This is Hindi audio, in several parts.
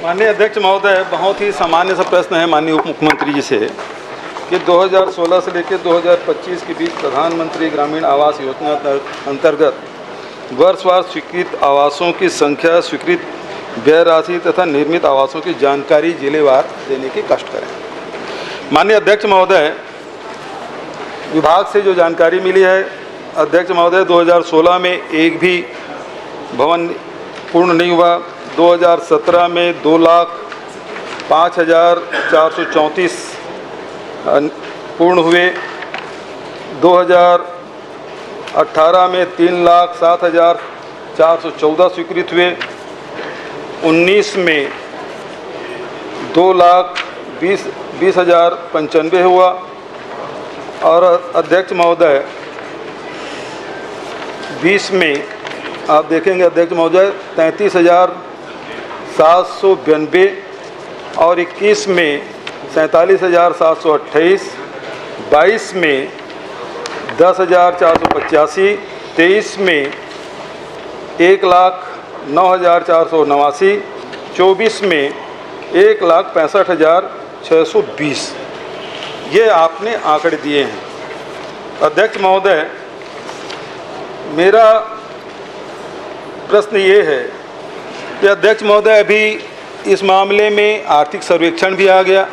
माननीय अध्यक्ष महोदय, बहुत ही सामान्य सा प्रश्न है माननीय उप मुख्यमंत्री जी से कि 2016 से लेकर 2025 के बीच प्रधानमंत्री ग्रामीण आवास योजना अंतर्गत वर्षवार स्वीकृत आवासों की संख्या, स्वीकृत व्यय राशि तथा निर्मित आवासों की जानकारी जिलेवार देने की कष्ट करें। माननीय अध्यक्ष महोदय, विभाग से जो जानकारी मिली है अध्यक्ष महोदय, 2016 में एक भी भवन पूर्ण नहीं हुआ। 2017 में 2,05,434 पूर्ण हुए। 2018 में 3,07,414 स्वीकृत हुए। 19 में 2,20,095 हुआ। और अध्यक्ष महोदय 20 में आप देखेंगे अध्यक्ष महोदय 33,792 और 21 में 47,728, 22 में 10,485, 23 में 1,09,489, 24 में 1,65,620 ये आपने आंकड़े दिए हैं। अध्यक्ष महोदय, मेरा प्रश्न ये है कि अध्यक्ष महोदय, अभी इस मामले में आर्थिक सर्वेक्षण भी आ गया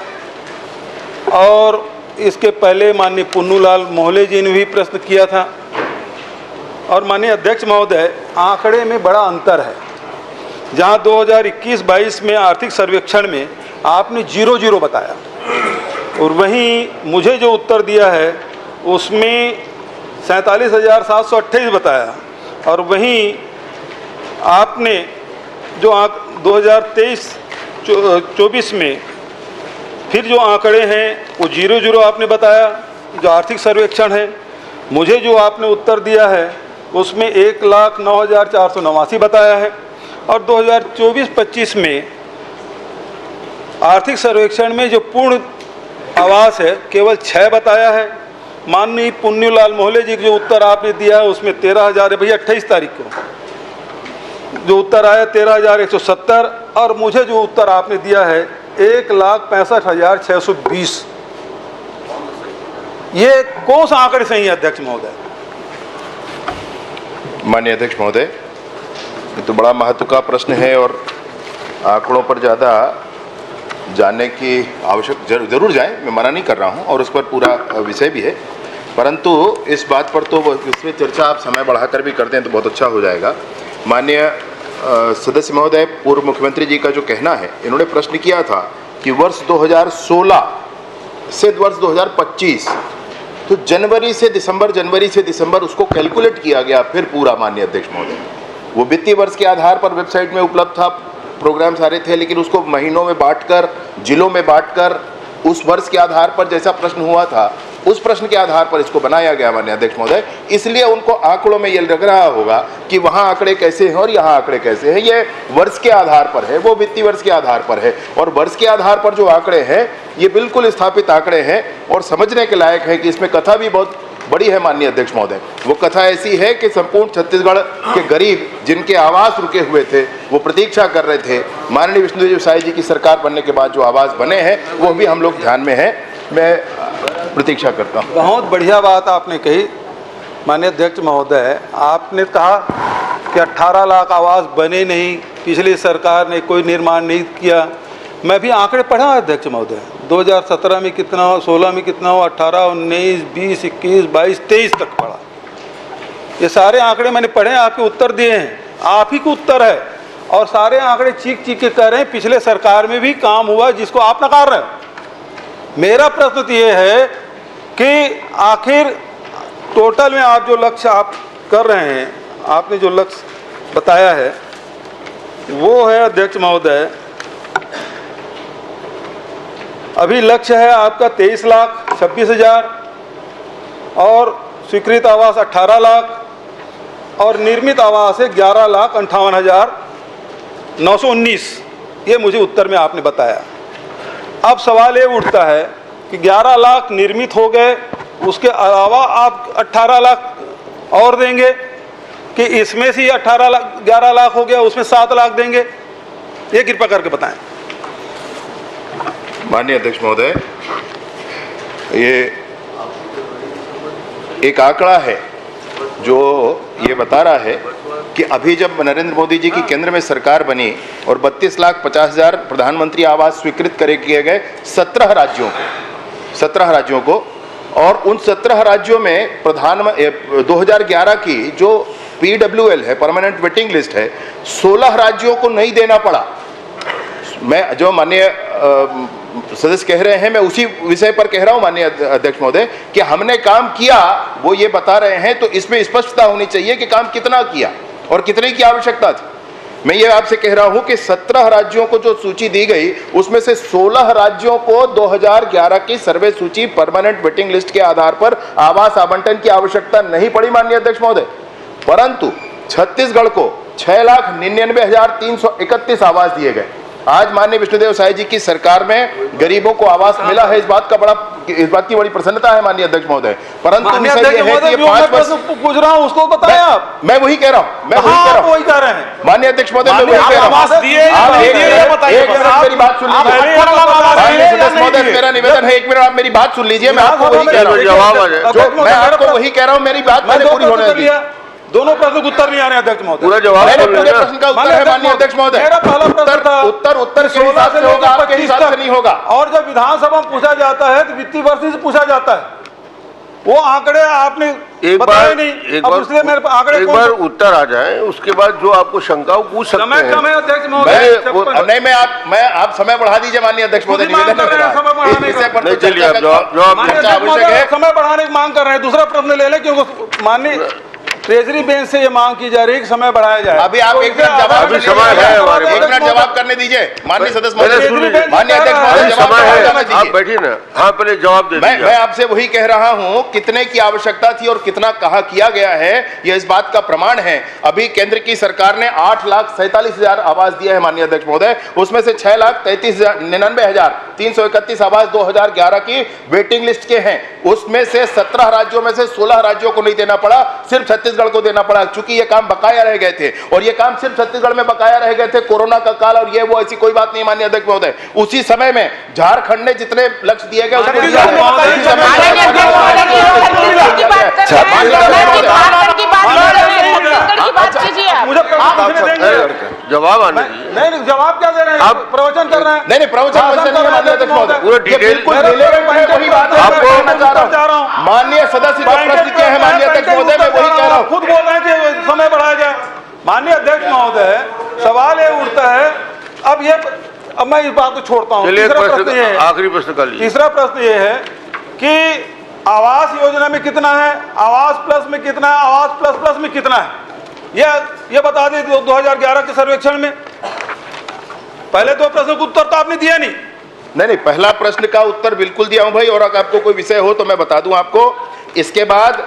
और इसके पहले माननीय पुन्नूलाल मोहले जी ने भी प्रश्न किया था। और माननीय अध्यक्ष महोदय, आंकड़े में बड़ा अंतर है। जहां 2021-22 में आर्थिक सर्वेक्षण में आपने 0 बताया और वहीं मुझे जो उत्तर दिया है उसमें 47,728 बताया। और वहीं आपने जो 2023-24 में फिर जो आंकड़े हैं वो 0 आपने बताया, जो आर्थिक सर्वेक्षण है। मुझे जो आपने उत्तर दिया है उसमें 1,09,489 बताया है। और 2024-25 में आर्थिक सर्वेक्षण में जो पूर्ण आवास है केवल 6 बताया है। माननीय पुन्नूलाल मोहले जी जो उत्तर आपने दिया है उसमें 13,000 है। भैया 28 तारीख को जो उत्तर आया 13,170 और मुझे जो उत्तर आपने दिया है 1,65,620। ये कौन सा आंकड़े सही है अध्यक्ष महोदय? माननीय अध्यक्ष महोदय, ये तो बड़ा महत्व का प्रश्न है और आंकड़ों पर ज़्यादा जानने की आवश्यक जरूर जाए, मैं मना नहीं कर रहा हूं और उस पर पूरा विषय भी है, परंतु इस बात पर तो इसमें चर्चा आप समय बढ़ाकर भी कर दें तो बहुत अच्छा हो जाएगा। माननीय सदस्य महोदय, पूर्व मुख्यमंत्री जी का जो कहना है, इन्होंने प्रश्न किया था कि वर्ष 2016 से वर्ष 2025 तो जनवरी से दिसंबर उसको कैलकुलेट किया गया फिर पूरा। माननीय अध्यक्ष महोदय, वो वित्तीय वर्ष के आधार पर वेबसाइट में उपलब्ध था, प्रोग्राम सारे थे, लेकिन उसको महीनों में बांटकर, जिलों में बांटकर उस वर्ष के आधार पर जैसा प्रश्न हुआ था उस प्रश्न के आधार पर इसको बनाया गया। माननीय अध्यक्ष महोदय, इसलिए उनको आंकड़ों में ये लग रहा होगा कि वहाँ आंकड़े कैसे हैं और यहाँ आंकड़े कैसे हैं। ये वर्ष के आधार पर है, वो वित्तीय वर्ष के आधार पर है और वर्ष के आधार पर जो आंकड़े हैं ये बिल्कुल स्थापित आंकड़े हैं और समझने के लायक है कि इसमें कथा भी बहुत बड़ी है। माननीय अध्यक्ष महोदय, वो कथा ऐसी है कि संपूर्ण छत्तीसगढ़ के गरीब जिनके आवास रुके हुए थे, वो प्रतीक्षा कर रहे थे। माननीय विष्णुदेव साई जी की सरकार बनने के बाद जो आवास बने हैं वो भी हम लोग ध्यान में हैं, मैं प्रतीक्षा करता हूँ। बहुत बढ़िया बात आपने कही माननीय अध्यक्ष महोदय। आपने कहा कि 18 लाख आवास बने नहीं, पिछली सरकार ने कोई निर्माण नहीं किया। मैं भी आंकड़े पढ़ा अध्यक्ष महोदय, 2017 में कितना हो, 16 में कितना हो, 18, 19, 20, 21, 22, 23 तक पढ़ा। ये सारे आंकड़े मैंने पढ़े, आपके उत्तर दिए हैं, आप ही को उत्तर है और सारे आंकड़े चीख के कह रहे हैं पिछले सरकार में भी काम हुआ जिसको आप नकार रहे हो। मेरा प्रश्न तो ये है कि आखिर टोटल में आप जो लक्ष्य आप कर रहे हैं, आपने जो लक्ष्य बताया है वो है अध्यक्ष महोदय, अभी लक्ष्य है आपका 23,26,000 और स्वीकृत आवास 18 लाख और निर्मित आवास है 11,58,919। ये मुझे उत्तर में आपने बताया। अब सवाल ये उठता है कि 11 लाख निर्मित हो गए, उसके अलावा आप 18 लाख और देंगे कि इसमें से 11 लाख हो गया, उसमें 7 लाख देंगे? ये कृपा करके बताएं। माननीय अध्यक्ष महोदय, ये एक आंकड़ा है जो ये बता रहा है कि अभी जब नरेंद्र मोदी जी की केंद्र में सरकार बनी और 32,50,000 प्रधानमंत्री आवास स्वीकृत किए गए 17 राज्यों को, और उन 17 राज्यों में 2011 की जो PWL है, परमानेंट वेटिंग लिस्ट है, 16 राज्यों को नहीं देना पड़ा। मैं जो माननीय सदस्य कह रहे हैं, मैं उसी विषय पर कह रहा हूं माननीय अध्यक्ष महोदय, कि हमने काम किया वो ये बता रहे हैं, तो इसमें स्पष्टता होनी चाहिए कि काम कितना किया और कितने की आवश्यकता थी। मैं ये आपसे कह रहा हूं कि 17 राज्यों को जो सूची दी गई, उसमें से 16 राज्यों को 2011 की सर्वे सूची परमानेंट वेटिंग लिस्ट के आधार पर आवास आवंटन की आवश्यकता नहीं पड़ी माननीय अध्यक्ष महोदय, परंतु छत्तीसगढ़ को 6,99,331 आवास दिए गए। आज माननीय विष्णुदेव साय जी की सरकार में गरीबों को आवास मिला है, इस बात की बड़ी प्रसन्नता है माननीय अध्यक्ष महोदय। परंतु विषय यह है कि 5 वर्ष पूछ रहा हूं, उसको बताएं आप। मैं वही कह रहा हूं, वही कह रहे हैं माननीय अध्यक्ष महोदय, मैं वही कह रहा हूं। एक मिनट मेरी बात सुन लीजिए माननीय सदस्य महोदय, मेरा निवेदन है, 1 मिनट आप मेरी बात सुन लीजिए। मैं आपको वही कह रहा हूं, मैं आपको वही कह रहा हूं, मेरी बात मैंने पूरी होने दी। दोनों प्रश्न उत्तर नहीं आ रहे अध्यक्ष महोदय। पूरा जवाब पूरे प्रश्न का उत्तर है माननीय अध्यक्ष महोदय। मेरा पहला प्रश्न था, उत्तर 16 से होगा, आपके हिसाब से नहीं होगा। और जब विधानसभा में पूछा जाता है तो वित्तीय वर्ष से पूछा जाता है, वो आंकड़े आपने बताए नहीं। एक बार उत्तर आ जाए, उसके बाद जो आपको शंका हो पूछ सकते हैं। समय कम है अध्यक्ष महोदय। नहीं, मैं आप समय बढ़ा दीजिए माननीय अध्यक्ष महोदय, निवेदन है मेरा। चलिए आप जवाब आवश्यक है, समय बढ़ाने की मांग कर रहे हैं। दूसरा प्रश्न ले लें, क्योंकि माननीय ट्रेजरी बेंच से ये मांग की जा रही है कि समय बढ़ाया जाए। अभी आप 1 मिनट जवाब, अभी समय है हमारे पास, 1 मिनट जवाब करने दीजिए माननीय सदस्य महोदय, माननीय अध्यक्ष महोदय, समय है, आप बैठिए ना। हाँ, पहले जवाब दे दीजिए। मैं आपसे वही कह रहा हूं, कितने की आवश्यकता थी और कितना कहा किया गया है, यह इस बात का प्रमाण है। अभी केंद्र की सरकार ने 8,47,000 आवास दिए हैं माननीय अध्यक्ष महोदय, उसमें से 6,99,331 आवास 2011 की वेटिंग लिस्ट के हैं। उसमें से 17 राज्यों में से 16 राज्यों को नहीं देना पड़ा, सिर्फ छत्तीसगढ़ को देना पड़ा, क्योंकि ये काम बकाया रह गए थे। और ये काम सिर्फ छत्तीसगढ़ में बकाया रह गए थे, कोरोना का काल और ये वो, ऐसी कोई बात नहीं माननीय अध्यक्ष महोदय। उसी समय में झारखंड ने जितने लक्ष्य दिए गए जवाब आने नहीं, जवाब क्या दे रहे हैं? आप प्रवचन कर रहे हैं। नहीं, प्रवचन नहीं माननीय अध्यक्ष महोदय, पूरा डिटेल माननीय सदस्य जो प्रश्न किए हैं माननीय अध्यक्ष महोदय, मैं वही कह रहा हूँ। खुद बोल रहे हैं कि समय बढ़ाया जाए। माननीय अध्यक्ष महोदय, सवाल ये उठता है, अब मैं इस बात को छोड़ता हूँ। आखिरी प्रश्न कर लीजिए। तीसरा प्रश्न ये है कि आवास योजना में कितना है, आवास प्लस में कितना है, आवास प्लस प्लस में कितना है, ये बता दें 2011 के सर्वेक्षण में। पहले 2 प्रश्नों का उत्तर तो आपने दिया नहीं। नहीं, पहला प्रश्न का उत्तर बिल्कुल दिया हूं भाई, और अगर आपको कोई विषय हो तो मैं बता दूं आपको। इसके बाद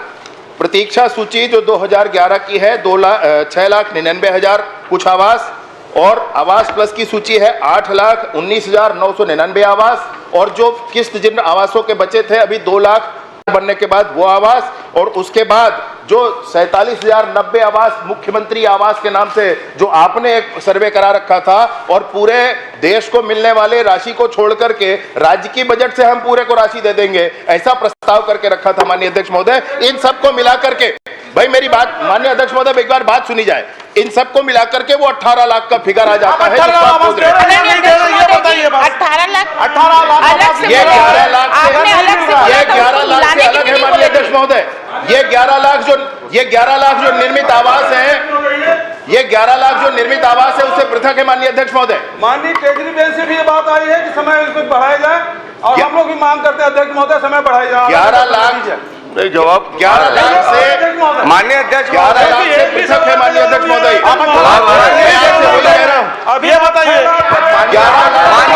प्रतीक्षा सूची जो 2011 की है 6,99,000 कुछ आवास, और आवास प्लस की सूची है 8,19,999 आवास, और जो किस्त जिन आवासों के बचे थे अभी 2 लाख बनने के बाद वो आवास, और उसके बाद जो 47,090 आवास मुख्यमंत्री आवास के नाम से जो आपने एक सर्वे करा रखा था, और पूरे देश को मिलने वाले राशि को छोड़ करके राज्य की बजट से हम पूरे को राशि दे देंगे, ऐसा प्रस्ताव करके रखा था माननीय अध्यक्ष महोदय। इन सबको मिला करके, भाई मेरी बात माननीय अध्यक्ष महोदय, एक बार बात सुनी जाए, इन सबको मिला करके वो 18 लाख का फिगर आ जाता है। 18 लाख, ये 11 लाख से अलग है माननीय अध्यक्ष महोदय। ये 11 लाख जो निर्मित आवास है, ये 11 लाख जो निर्मित आवास है उससे पृथक है माननीय अध्यक्ष महोदय। माननीय ट्रेजरी बेंच से भी ये बात आई है कि समय इसको बढ़ाया जाए, और हम लोग भी मांग करते हैं अध्यक्ष महोदय समय बढ़ाया जाए। 11 लाख नहीं, जवाब 11 लाख से माननीय अध्यक्ष 11 लाख से पृथक है माननीय अध्यक्ष महोदय। मैं आपसे वही कह रहा हूँ, अब ये बताइए 11 लाख